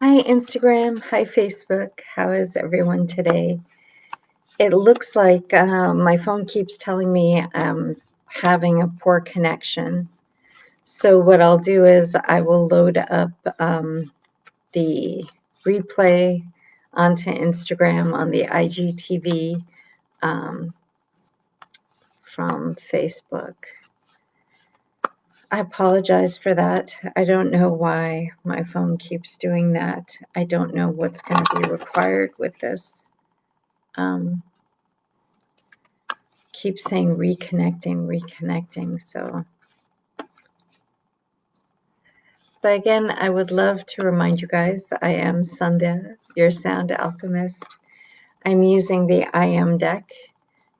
Hi, Instagram. Hi, Facebook. How is everyone today? It looks like my phone keeps telling me I'm having a poor connection. So what I'll do is I will load up the replay onto Instagram on the IGTV from Facebook. I apologize for that. I don't know why my phone keeps doing that. I don't know what's going to be required with this. Keep saying reconnecting. So, but again, I would love to remind you guys, I am Sandhya, your sound alchemist. I'm using the I Am deck,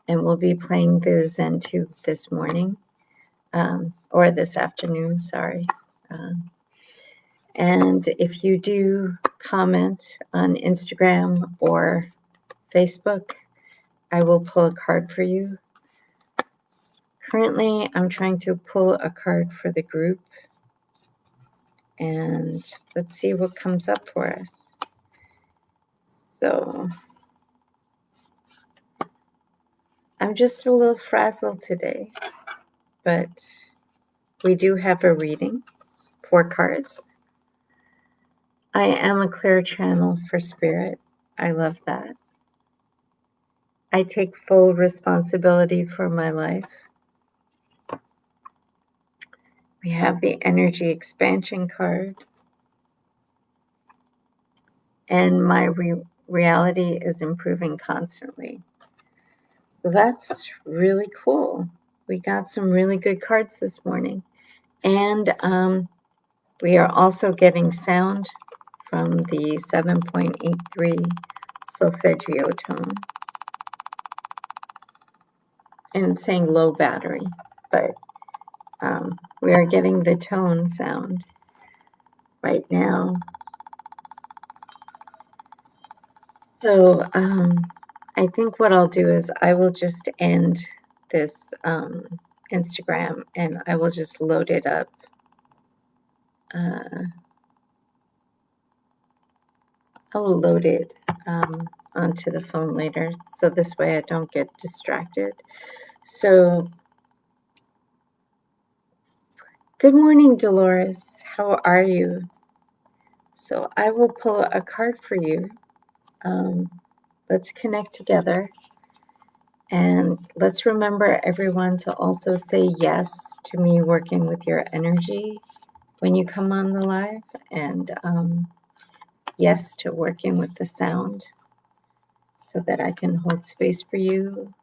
and we'll be playing the Zentube this morning, or this afternoon, sorry. And if you do comment on Instagram or Facebook, I will pull a card for you. Currently, I'm trying to pull a card for the group, and let's see what comes up for us. So I'm just a little frazzled today, but we do have a reading, 4 cards. I am a clear channel for spirit. I love that. I take full responsibility for my life. We have the energy expansion card. And my reality is improving constantly. So that's really cool. We got some really good cards this morning. And we are also getting sound from the 7.83 Solfeggio tone. And it's saying low battery, but we are getting the tone sound right now. So I think what I'll do is I will just end this Instagram and I will just load it up. I will load it onto the phone later, so this way I don't get distracted. So, good morning, Dolores. How are you? So I will pull a card for you. Let's connect together. And let's remember, everyone, to also say yes to me working with your energy when you come on the live, and yes to working with the sound so that I can hold space for you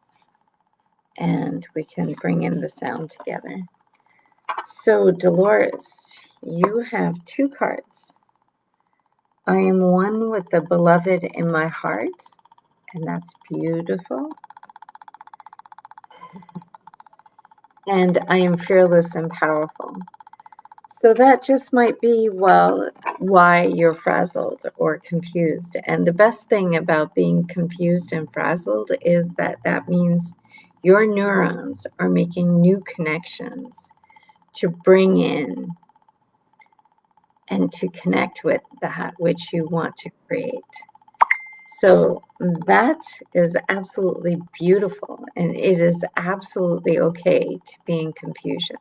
and we can bring in the sound together. So, Dolores, you have 2 cards. I am one with the beloved in my heart, and that's beautiful. And I am fearless and powerful. So that just might be, well, why you're frazzled or confused. And the best thing about being confused and frazzled is that that means your neurons are making new connections to bring in and to connect with that which you want to create. So that is absolutely beautiful, and it is absolutely okay to be in confusion.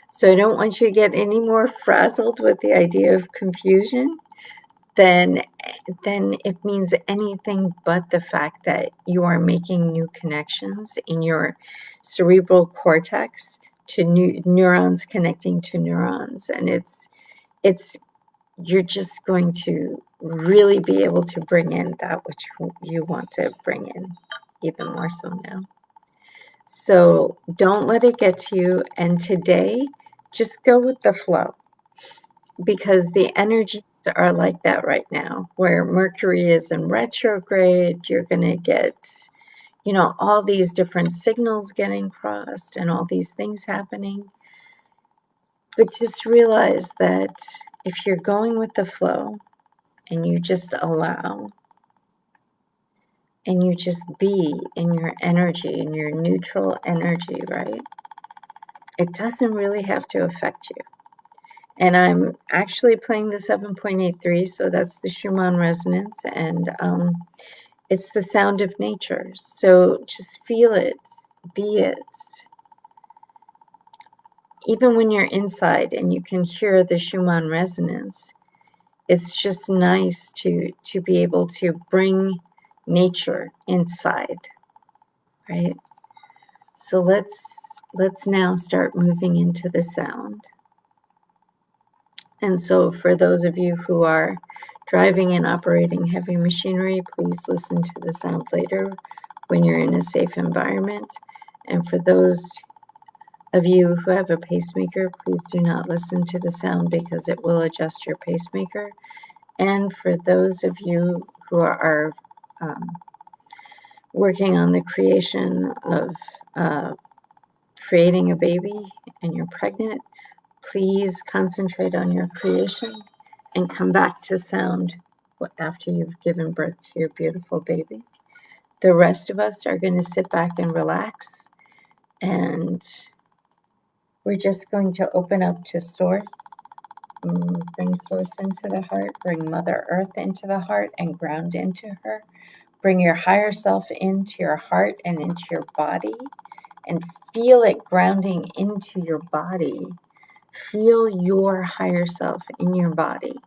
So I don't want you to get any more frazzled with the idea of confusion than it means anything but the fact that you are making new connections in your cerebral cortex to new neurons connecting to neurons. And it's you're just going to really be able to bring in that which you want to bring in, even more so now. So don't let it get to you. And today, just go with the flow, because the energies are like that right now, where Mercury is in retrograde. You're going to get, all these different signals getting crossed and all these things happening. But just realize that if you're going with the flow and you just allow and you just be in your energy, in your neutral energy, right? It doesn't really have to affect you. And I'm actually playing the 7.83, so that's the Schumann resonance, and it's the sound of nature. So just feel it, be it. Even when you're inside and you can hear the Schumann resonance, it's just nice to be able to bring nature inside, right? So let's now start moving into the sound. And so for those of you who are driving and operating heavy machinery, please listen to the sound later when you're in a safe environment. And for those of you who have a pacemaker, please do not listen to the sound because it will adjust your pacemaker. And for those of you who are working on the creation of creating a baby and you're pregnant, please concentrate on your creation and come back to sound after you've given birth to your beautiful baby. The rest of us are going to sit back and relax, and we're just going to open up to Source, bring Source into the heart, bring Mother Earth into the heart and ground into her. Bring your higher self into your heart and into your body, and feel it grounding into your body. Feel your higher self in your body.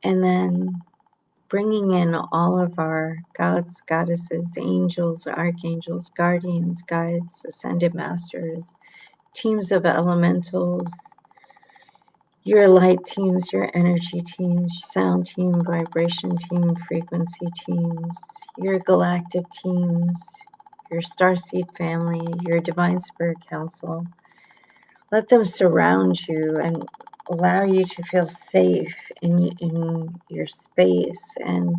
And then bringing in all of our gods, goddesses, angels, archangels, guardians, guides, ascended masters, teams of elementals, your light teams, your energy teams, sound team, vibration team, frequency teams, your galactic teams, your starseed family, your divine spirit council. Let them surround you and allow you to feel safe in your space, and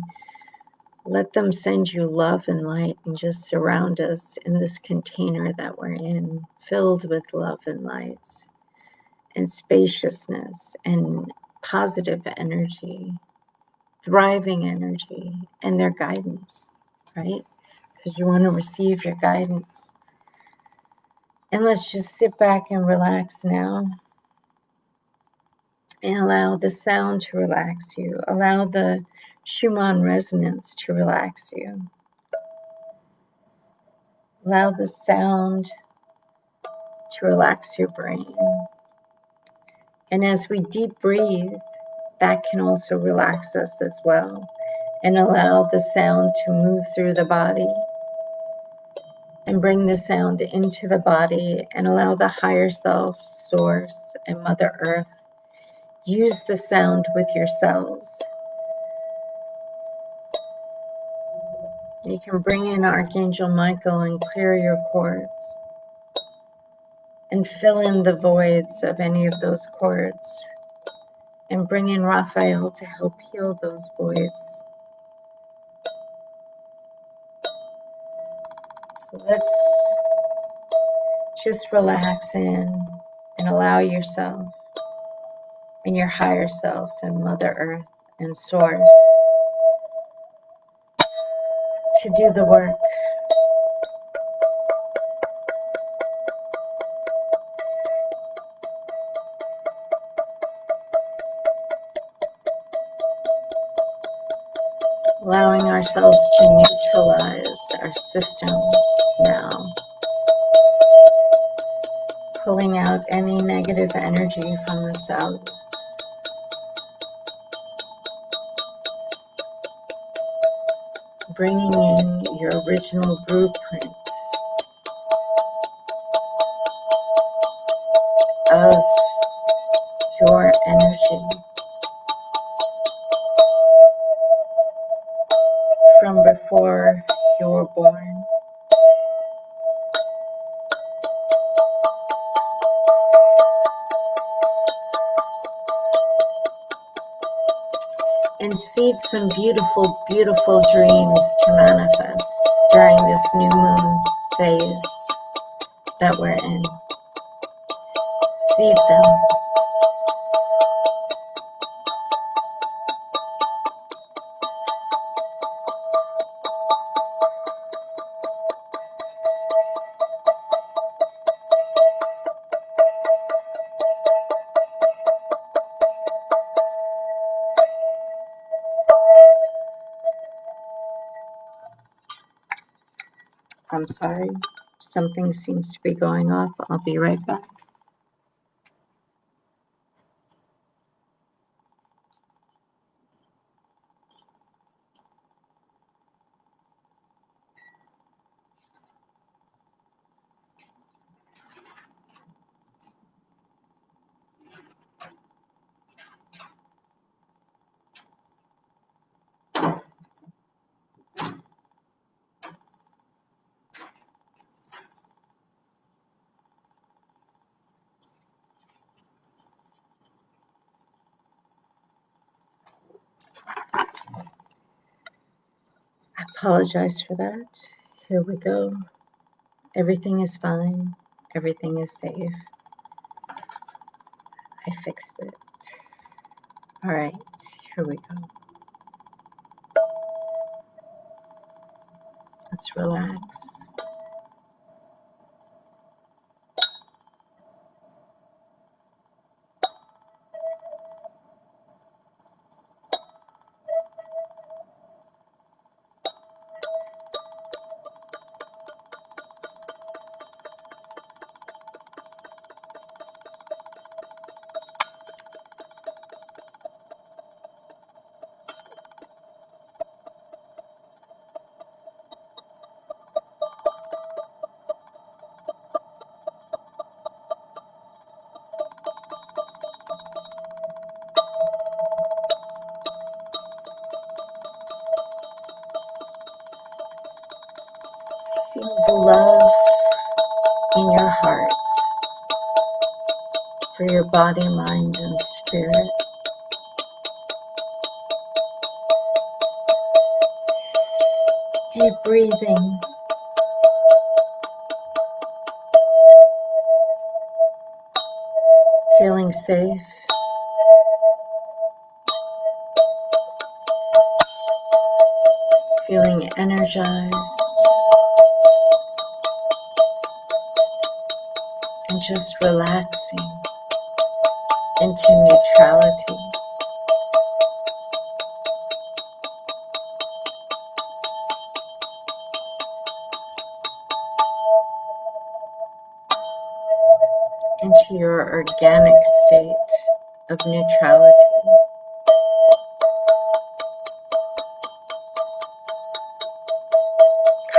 let them send you love and light and just surround us in this container that we're in, filled with love and light and spaciousness and positive energy, thriving energy, and their guidance, right? Because you want to receive your guidance. And let's just sit back and relax now and allow the sound to relax you. Allow the Schumann resonance to relax you. Allow the sound to relax your brain. And as we deep breathe, that can also relax us as well, and allow the sound to move through the body and bring the sound into the body, and allow the higher self, Source, and Mother Earth use the sound with your cells. You can bring in Archangel Michael and clear your cords and fill in the voids of any of those cords, and bring in Raphael to help heal those voids. So let's just relax in and allow yourself and your higher self and Mother Earth and Source to do the work. Allowing ourselves to neutralize our systems now. Pulling out any negative energy from the cells. Bringing in your original blueprint of your energy from before you were born. And seed some beautiful, beautiful dreams to manifest during this new moon phase that we're in. Seed them. I'm sorry. Something seems to be going off. I'll be right back. I apologize for that. Here we go. Everything is fine. Everything is safe. I fixed it. All right, here we go. Let's relax. Feel the love in your heart for your body, mind, and spirit. Deep breathing. Feeling safe. Feeling energized. And just relaxing into neutrality. Into your organic state of neutrality.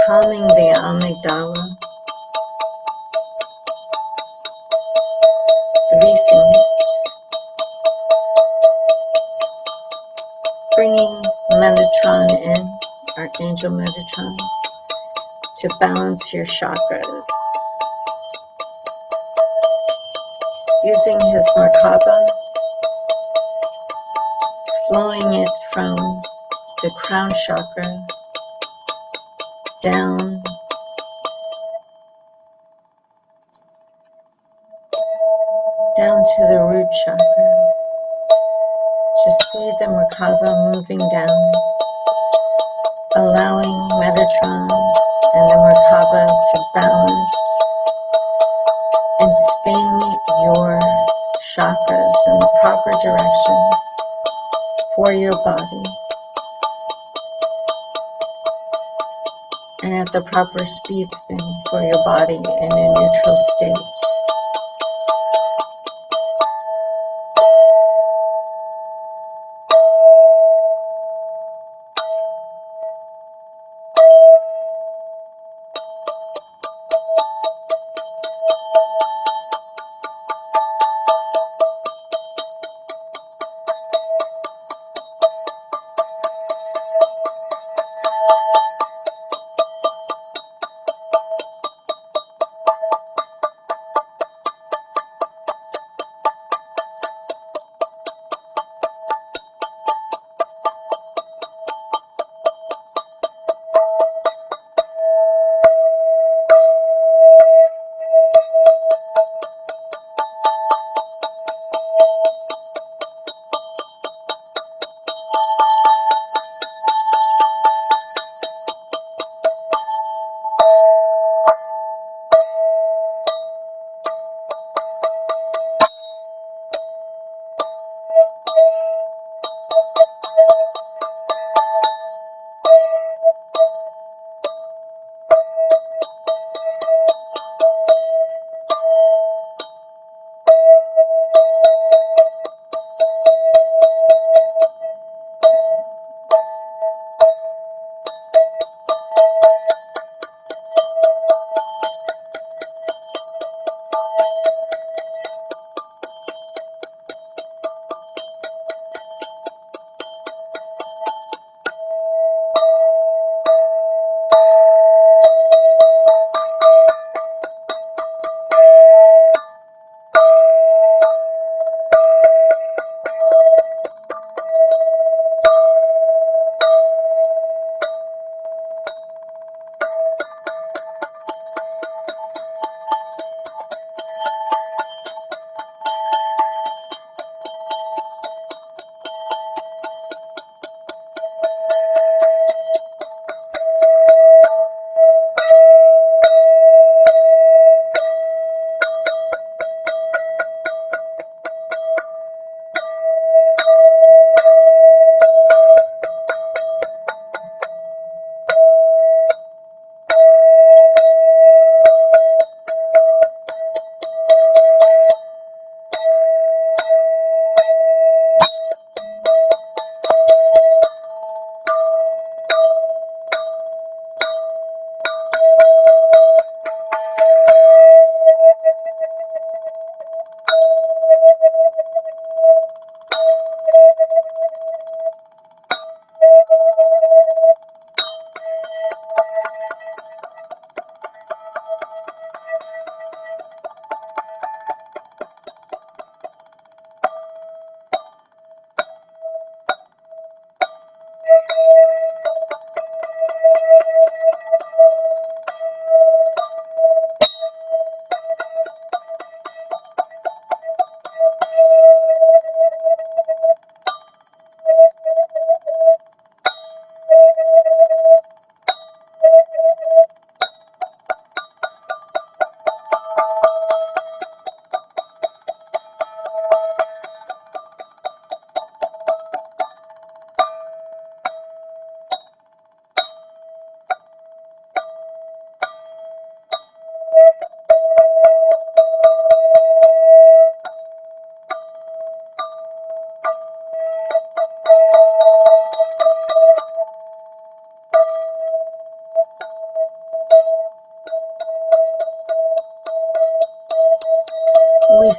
Calming the amygdala, releasing it, bringing Metatron in, Archangel Metatron, to balance your chakras. Using his Merkaba, flowing it from the crown chakra down to the root chakra. Just see the Merkaba moving down, allowing Metatron and the Merkaba to balance and spin your chakras in the proper direction for your body and at the proper speed spin for your body in a neutral state.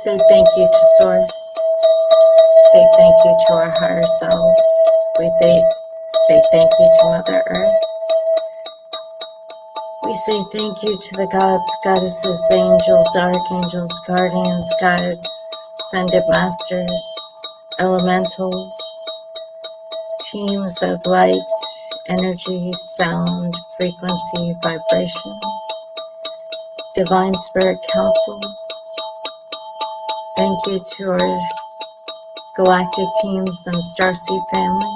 say thank you to Source. Say thank you to our higher selves. We say thank you to Mother Earth. We say thank you to the gods, goddesses, angels, archangels, guardians, guides, ascended masters, elementals, teams of light, energy, sound, frequency, vibration, divine spirit councils. Thank you to our galactic teams and starseed families.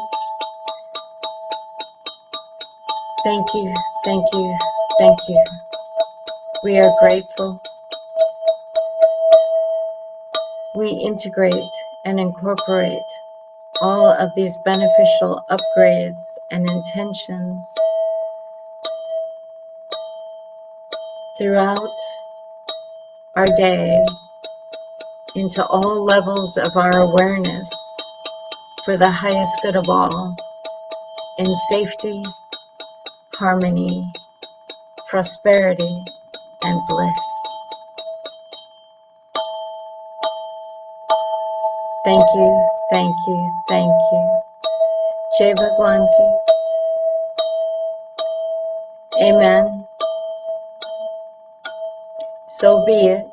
Thank you, thank you, thank you. We are grateful. We integrate and incorporate all of these beneficial upgrades and intentions throughout our day into all levels of our awareness for the highest good of all, in safety, harmony, prosperity, and bliss. Thank you, thank you, thank you. Jai Bhagwan Ki. Amen. So be it,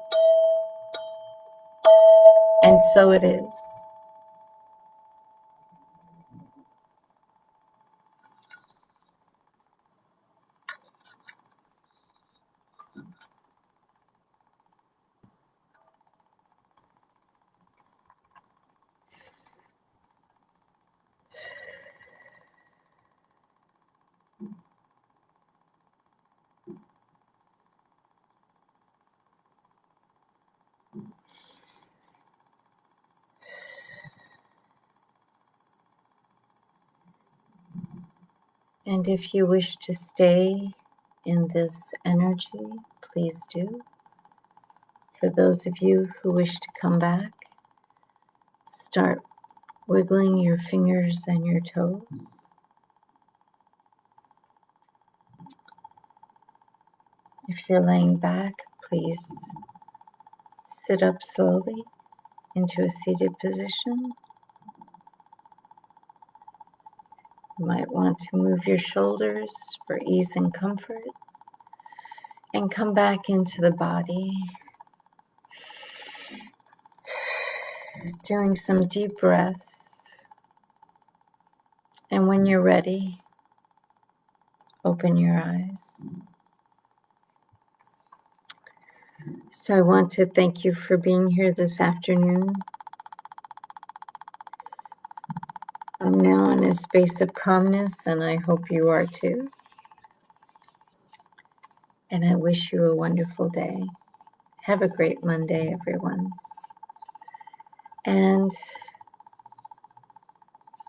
and so it is. And if you wish to stay in this energy, please do. For those of you who wish to come back, start wiggling your fingers and your toes. If you're laying back, please sit up slowly into a seated position. You might want to move your shoulders for ease and comfort, and come back into the body, doing some deep breaths. And when you're ready, open your eyes. So I want to thank you for being here this afternoon. I'm now in a space of calmness, and I hope you are too. And I wish you a wonderful day. Have a great Monday, everyone. And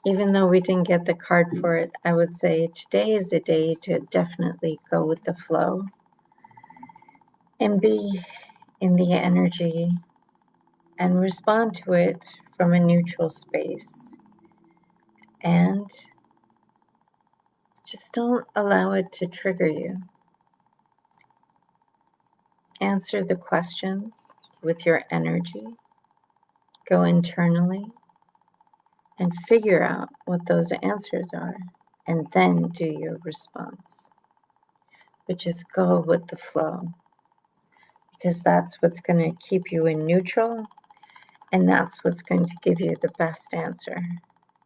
even though we didn't get the card for it, I would say today is a day to definitely go with the flow and be in the energy and respond to it from a neutral space. And just don't allow it to trigger you. Answer the questions with your energy. Go internally and figure out what those answers are, and then do your response. But just go with the flow, because that's what's going to keep you in neutral, and that's what's going to give you the best answer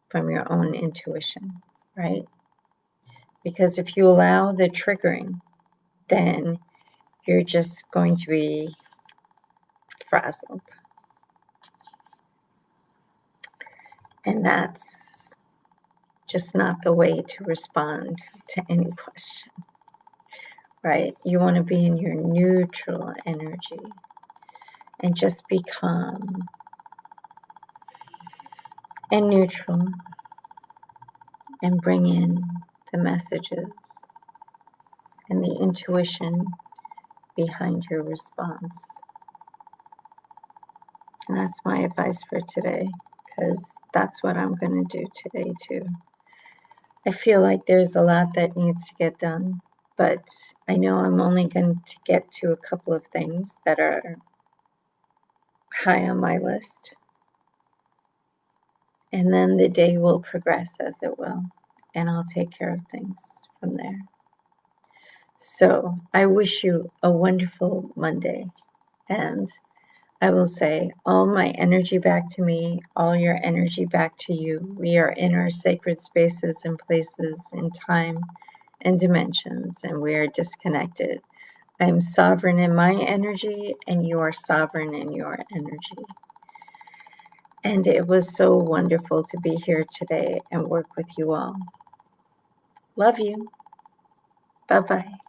from your own intuition, right? Because if you allow the triggering, then you're just going to be frazzled. And that's just not the way to respond to any question, right? You want to be in your neutral energy and just be calm and neutral and bring in the messages and the intuition behind your response. And that's my advice for today, because that's what I'm going to do today too. I feel like there's a lot that needs to get done, but I know I'm only going to get to a couple of things that are high on my list. And then the day will progress as it will, and I'll take care of things from there. So I wish you a wonderful Monday, and I will say all my energy back to me, all your energy back to you. We are in our sacred spaces and places in time and dimensions, and we are disconnected. I am sovereign in my energy, and you are sovereign in your energy. And it was so wonderful to be here today and work with you all. Love you. Bye-bye.